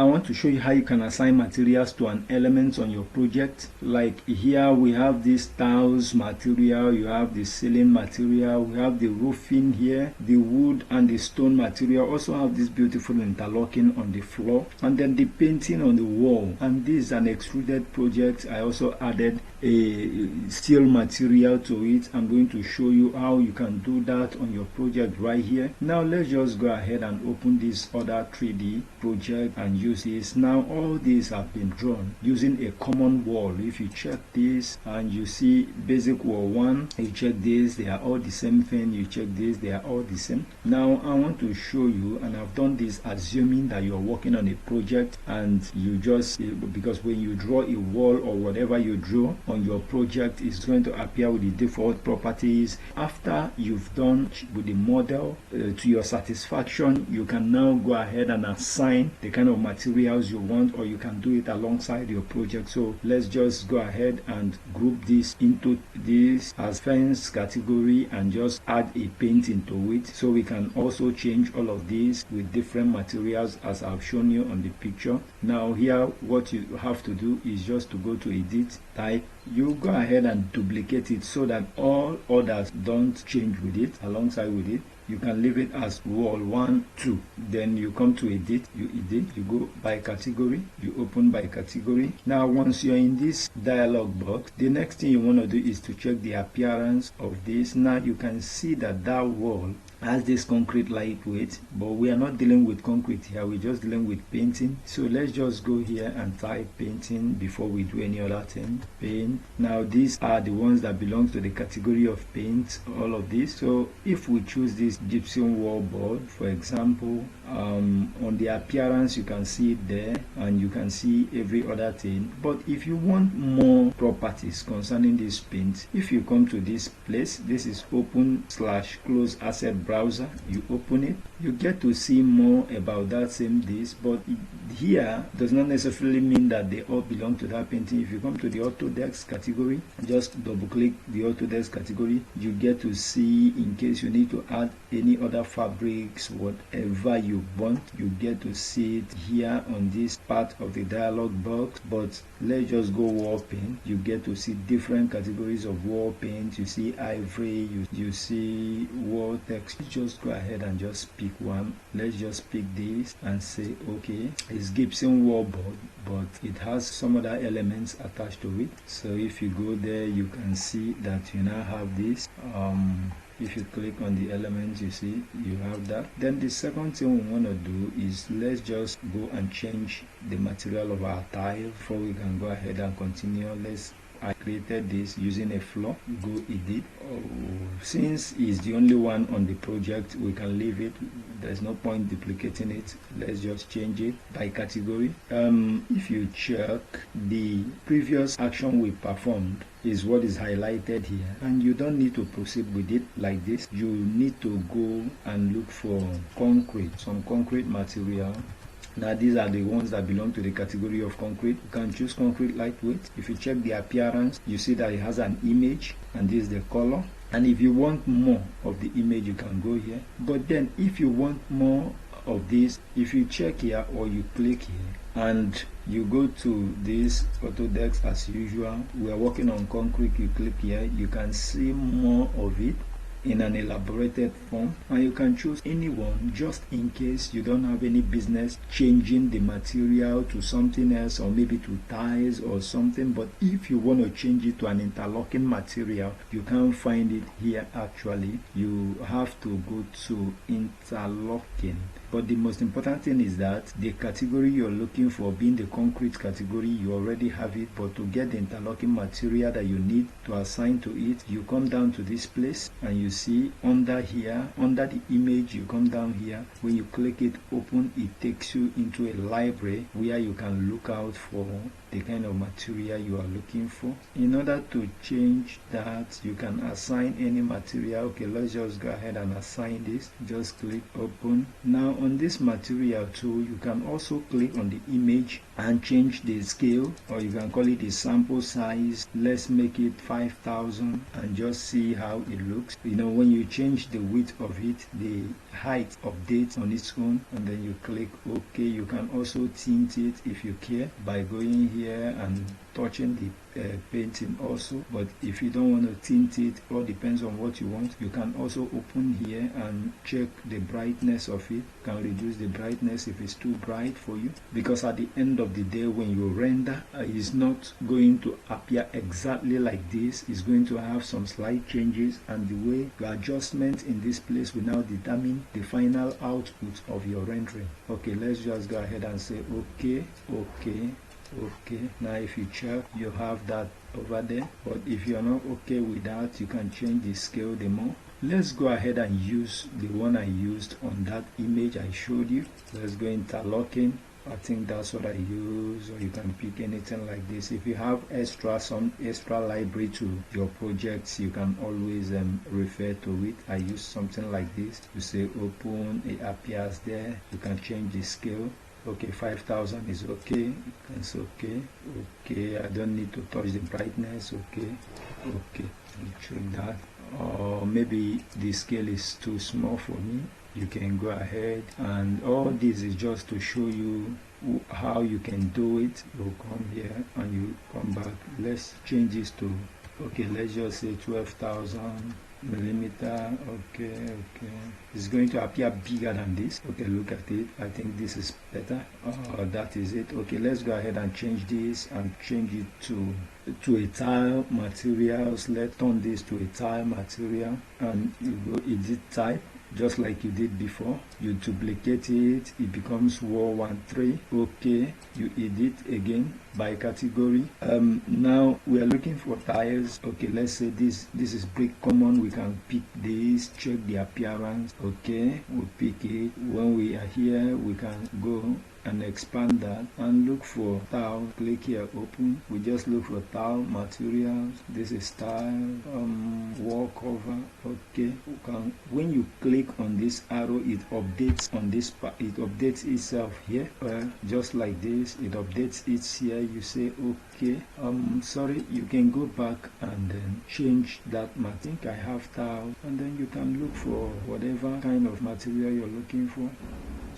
I want to show you how you can assign materials to an element on your project. Like here we have this tiles material, you have the ceiling material, we have the roofing here, the wood and the stone material. Also have this beautiful interlocking on the floor, and then the painting on the wall. And this is an extruded project. I also added a steel material to it. I'm going to show you how you can do that on your project right here. Now let's just go ahead and open this other 3D project and use this. Now all these have been drawn using a common wall. If you check this and you see basic wall 1, you check this, they are all the same thing. You check this, they are all the same. Now I want to show you, and I've done this assuming that you're working on a project, and you just, because when you draw a wall or whatever you draw on your project, is going to appear with the default properties. After you've done with the model to your satisfaction, you can now go ahead and assign the kind of materials you want, or you can do it alongside your project. So let's just go ahead and group this into this as fence category and just add a painting to it. So we can also change all of these with different materials as I've shown you on the picture. Now here what you have to do is just to go to edit, type, you go ahead and duplicate it so that all others don't change with it alongside with it. You can leave it as wall 1, 2. Then you come to edit, you go by category, you open by category. Now once you're in this dialog box, the next thing you want to do is to check the appearance of this. Now you can see that that wall has this concrete lightweight, but we are not dealing with concrete here, we're just dealing with painting. So let's just go here and type painting before we do any other thing. Paint. Now these are the ones that belong to the category of paint, all of this. So if we choose this gypsum wall board, for example, on the appearance you can see it there, and you can see every other thing. But if you want more properties concerning this paint, if you come to this place, this is open/close asset browser, you open it, you get to see more about that same this. But here does not necessarily mean that they all belong to that painting. If you come to the Autodesk category, just double click the Autodesk category, you get to see, in case you need to add any other fabrics, whatever you want, you get to see it here on this part of the dialog box. But let's just go wall paint. You get to see different categories of wall paint. You see ivory, you see wall text. Just go ahead and just pick one. Let's just pick this and say okay. It's gypsum wall board, but it has some other elements attached to it. So if you go there, you can see that you now have this. If you click on the elements, you see you have that. Then the second thing we want to do is let's just go and change the material of our tile before we can go ahead and continue. I created this using a floor. Go edit. Since it's the only one on the project, we can leave it. There's no point duplicating it. Let's just change it by category. If you check, the previous action we performed is what is highlighted here, and you don't need to proceed with it like this. You need to go and look for concrete, some concrete material. Now these are the ones that belong to the category of concrete. You can choose concrete lightweight. If you check the appearance, you see that it has an image, and this is the color. And if you want more of the image, you can go here. But then if you want more of this, if you check here or you click here and you go to this Autodesk as usual, we are working on concrete, you click here, you can see more of it in an elaborated form, and you can choose any one just in case you don't have any business changing the material to something else, or maybe to tiles or something. But if you want to change it to an interlocking material, you can't find it here. Actually, you have to go to interlocking. But the most important thing is that the category you're looking for, being the concrete category, you already have it. But to get the interlocking material that you need to assign to it, you come down to this place and you see under here, under the image, you come down here. When you click it, open, it takes you into a library where you can look out for the kind of material you are looking for. In order to change that, you can assign any material. Okay, let's just go ahead and assign this. Just click open. Now on this material tool, you can also click on the image and change the scale, or you can call it the sample size. Let's make it 5,000 and just see how it looks. When you change the width of it, the height updates on its own, and then you click OK. You can also tint it if you care by going here and touching the painting also. But if you don't want to tint it, all depends on what you want. You can also open here and check the brightness of it. You can reduce the brightness if it's too bright for you, because at the end of the day, when you render, it's not going to appear exactly like this. It's going to have some slight changes, and the way your adjustment in this place will now determine the final output of your rendering. Okay, let's just go ahead and say okay. Now if you check, you have that over there. But if you're not okay with that, you can change the scale the more. Let's go ahead and use the one I used on that image I showed you. Let's go interlocking. I think that's what I use, or you can pick anything like this. If you have some extra library to your projects, you can always refer to it. I use something like this. You say open, it appears there. You can change the scale. Okay, 5,000 is okay. It's okay. I don't need to touch the brightness. Okay, check that. Or maybe the scale is too small for me. You can go ahead, and all this is just to show you how you can do it. You come here and you come back. Let's change this to, okay, let's just say 12,000 millimeter. Okay, it's going to appear bigger than this. Okay, look at it. I think this is better. That is it. Okay, let's go ahead and change this and change it to a tile materials. Let's turn this to a tile material, and you go edit type, just like you did before. You duplicate it, it becomes wall 1-3. Okay, you edit again by category. Now we are looking for tiles. Okay, let's say this is brick common. We can pick this, check the appearance. Okay, we pick it. When we are here, we can go and expand that and look for tile. Click here, open. We just look for tile materials. This is tile, wall cover. Okay, when you click on this arrow, it updates on this part. It updates itself here, just like this. It updates it here. You say okay. Sorry, you can go back and then change that. I think I have tile, and then you can look for whatever kind of material you're looking for.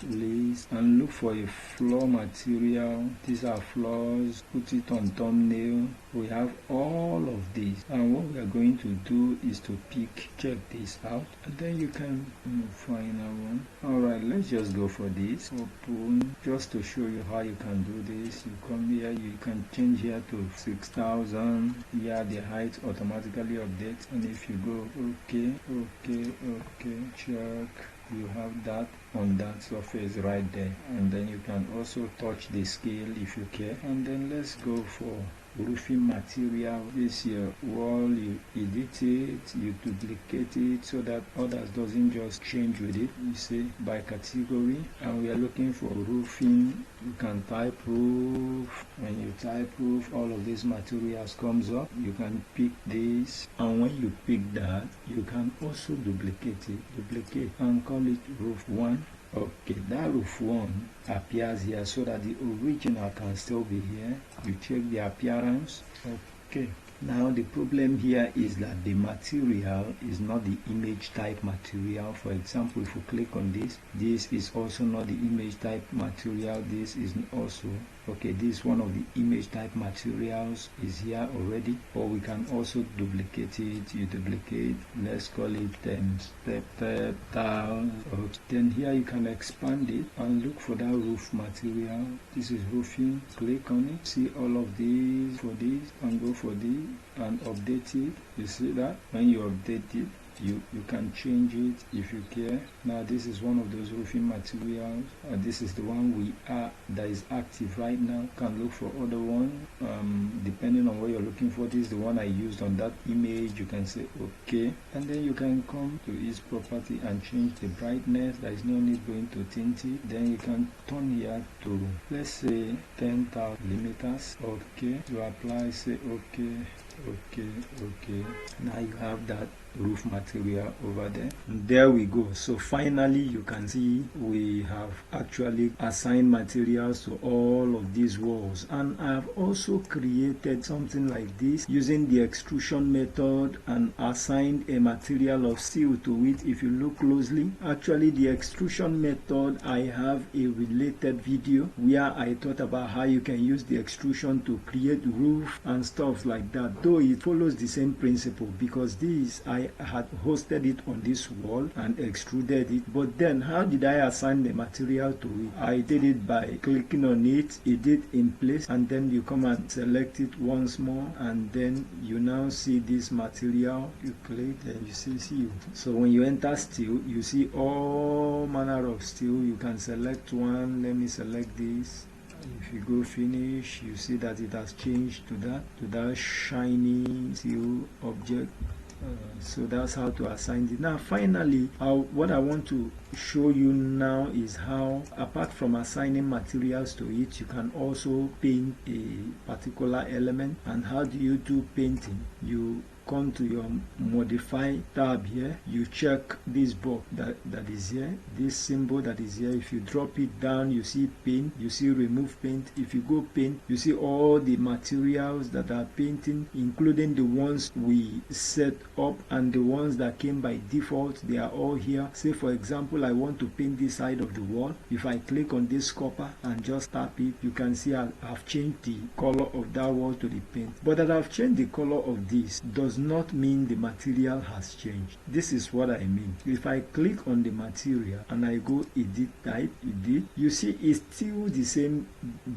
List and look for a floor material. These are floors. Put it on thumbnail. We have all of these, and what we are going to do is to check this out, and then you can find one. Alright, let's just go for this. Open, just to show you how you can do this. You come here, you can change here to 6,000. Yeah, the height automatically updates, and if you go okay, check, you have that on that surface right there, and then you can also touch the scale if you care. And then let's go for roofing material. This your wall, you edit it, you duplicate it so that others doesn't just change with it. You say by category, and we are looking for roofing. You can type roof. When you type roof, all of these materials comes up. You can pick this, and when you pick that, you can also duplicate and call it roof 1. Okay, that roof 1 appears here so that the original can still be here. You check the appearance. Okay, now the problem here is that the material is not the image type material. For example, if you click on this is also not the image type material. This is also okay. This one of the image type materials is here already, or we can also duplicate it. You duplicate, let's call it step tile. Okay. Then here you can expand it and look for that roof material. This is roofing. Click on it, see all of these for this, and go for this and update it. You see that when you update it, you can change it if you care. Now this is one of those roofing materials. This is the one that is active right now. You can look for other one depending on what you're looking for. This is the one I used on that image. You can say okay, and then you can come to its property and change the brightness. There is no need going to tint it. Then you can turn here to, let's say, 10,000 millimeters. Okay, you apply, say okay. Now you have that roof material over there. And there we go. So finally you can see we have actually assigned materials to all of these walls, and I have also created something like this using the extrusion method and assigned a material of steel to it. If you look closely, actually the extrusion method, I have a related video where I thought about how you can use the extrusion to create roof and stuff like that, though it follows the same principle, because this I had hosted it on this wall and extruded it. But then how did I assign the material to it? I did it by clicking on it, it did in place, and then you come and select it once more, and then you now see this material. You click and you see steel. So when you enter steel, you see all manner of steel. You can select one. Let me select this. If you go finish, you see that it has changed to that shiny steel object. So that's how to assign it. Now finally, what I want to show you now is how, apart from assigning materials to it, you can also paint a particular element. And how do you do painting? You come to your modify tab here, you check this box that is here, this symbol that is here. If you drop it down, you see paint, you see remove paint. If you go paint, you see all the materials that are painting, including the ones we set up and the ones that came by default. They are all here. Say for example, I want to paint this side of the wall. If I click on this copper and just tap it, you can see I've changed the color of that wall to the paint. But that I've changed the color of this does not mean the material has changed. This is what I mean. If I click on the material and I go edit type, edit, you see it's still the same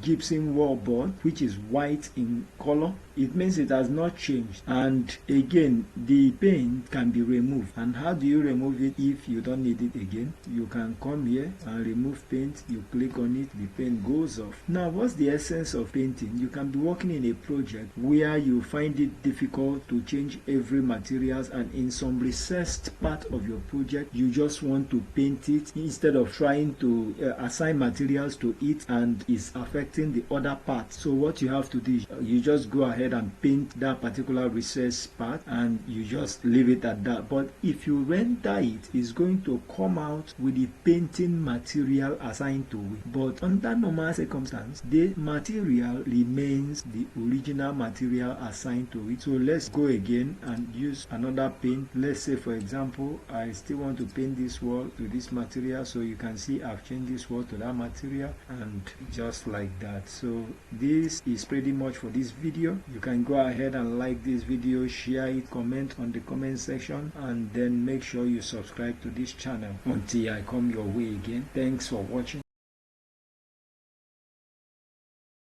gypsum wall board, which is white in color. It means it has not changed. And again, the paint can be removed. And how do you remove it if you don't need it again? You can come here and remove paint. You click on it, the paint goes off. Now, what's the essence of painting? You can be working in a project where you find it difficult to change every materials, and in some recessed part of your project, you just want to paint it instead of trying to assign materials to it and it's affecting the other part. So what you have to do is you just go ahead and paint that particular recessed part and you just leave it at that. But if you render it, it's going to come out with the painting material assigned to it. But under normal circumstance, the material remains the original material assigned to it. So let's go again and use another paint. Let's say for example, I still want to paint this wall to this material. So you can see I've changed this wall to that material, and just like that. So this is pretty much for this video. You can go ahead and like this video, share it, comment on the comment section, and then make sure you subscribe to this channel until I come your way again. Thanks for watching.